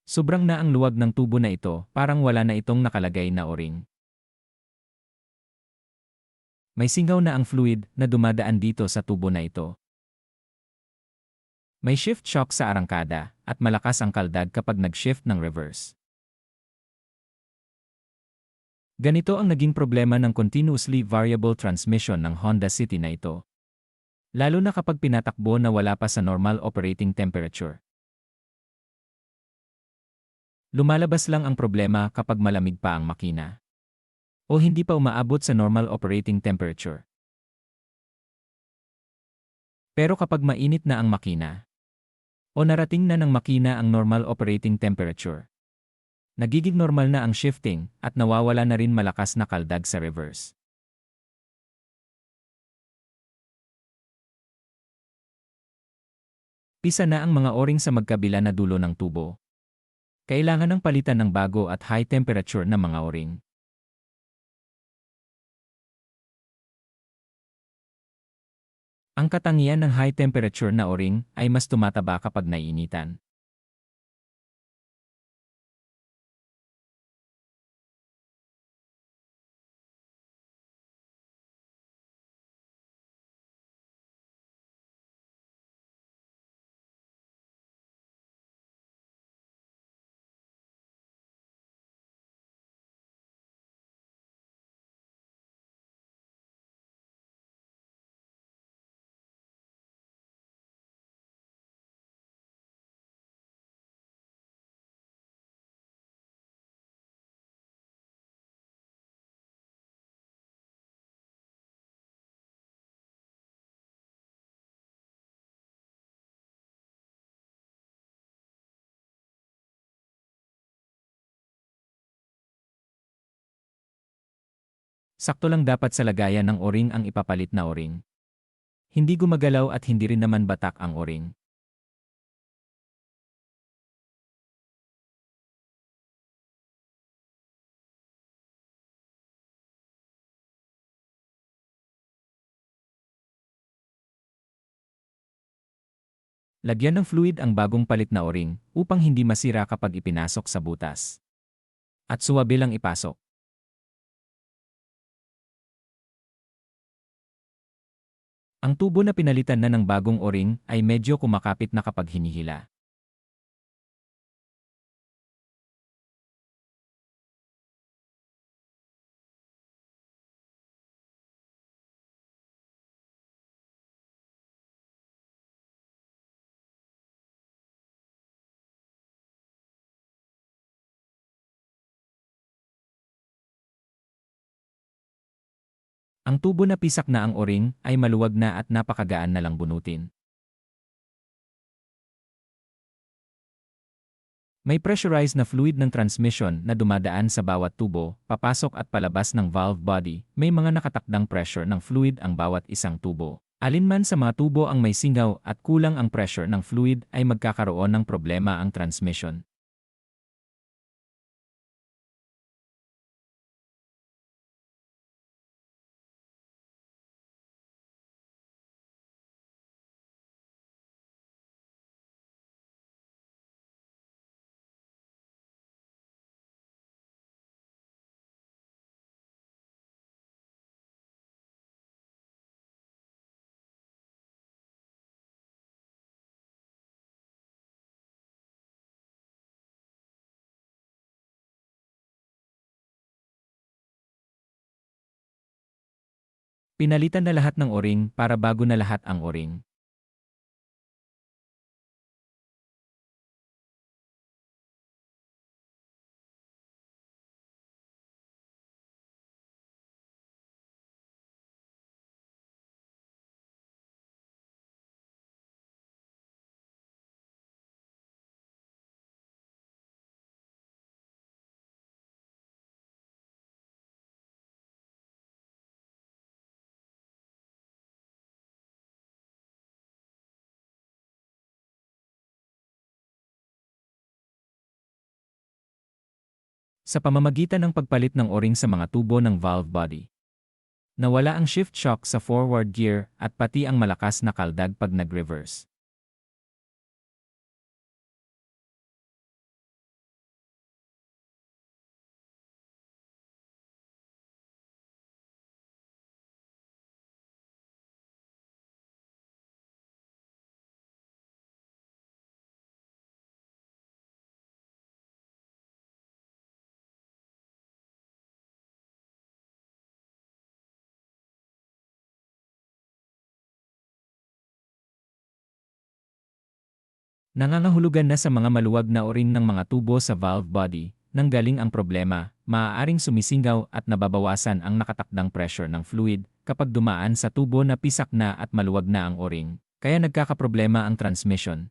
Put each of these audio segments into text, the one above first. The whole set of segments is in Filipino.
Sobrang na ang luwag ng tubo na ito, parang wala na itong nakalagay na o-ring. May singaw na ang fluid na dumadaan dito sa tubo na ito. May shift shock sa arangkada, at malakas ang kaldag kapag nag-shift ng reverse. Ganito ang naging problema ng continuously variable transmission ng Honda City na ito. Lalo na kapag pinatakbo na wala pa sa normal operating temperature. Lumalabas lang ang problema kapag malamig pa ang makina. O hindi pa umaabot sa normal operating temperature. Pero kapag mainit na ang makina, o narating na ng makina ang normal operating temperature, nagiging normal na ang shifting at nawawala na rin malakas na kaldag sa reverse. Pisa na ang mga o-ring sa magkabila na dulo ng tubo. Kailangan ng palitan ng bago at high temperature na mga o-ring. Ang katangian ng high temperature na o-ring ay mas tumataba kapag naiinitan. Sakto lang dapat sa lagayan ng o-ring ang ipapalit na o-ring. Hindi gumagalaw at hindi rin naman batak ang o-ring. Lagyan ng fluid ang bagong palit na o-ring upang hindi masira kapag ipinasok sa butas. At suwabe lang ipasok. Ang tubo na pinalitan na ng bagong o-ring ay medyo kumakapit na kapag hinihila. Ang tubo na pisak na ang o-ring ay maluwag na at napakagaan na lang bunutin. May pressurized na fluid ng transmission na dumadaan sa bawat tubo, papasok at palabas ng valve body. May mga nakatakdang pressure ng fluid ang bawat isang tubo. Alinman sa mga tubo ang may singaw at kulang ang pressure ng fluid ay magkakaroon ng problema ang transmission. Pinalitan na lahat ng o-ring para bago na lahat ang o-ring. Sa pamamagitan ng pagpalit ng o-ring sa mga tubo ng valve body, nawala ang shift shock sa forward gear at pati ang malakas na kaldag pag nag-reverse. Nangangahulugan na sa mga maluwag na o-ring ng mga tubo sa valve body, nanggaling ang problema, maaaring sumisingaw at nababawasan ang nakatakdang pressure ng fluid kapag dumaan sa tubo na pisak na at maluwag na ang o-ring, kaya nagkakaproblema ang transmission.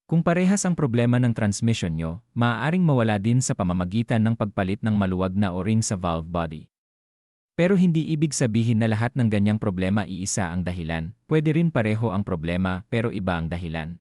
Kung parehas ang problema ng transmission nyo, maaaring mawala din sa pamamagitan ng pagpalit ng maluwag na o-ring sa valve body. Pero hindi ibig sabihin na lahat ng ganyang problema iisa ang dahilan, pwede rin pareho ang problema pero iba ang dahilan.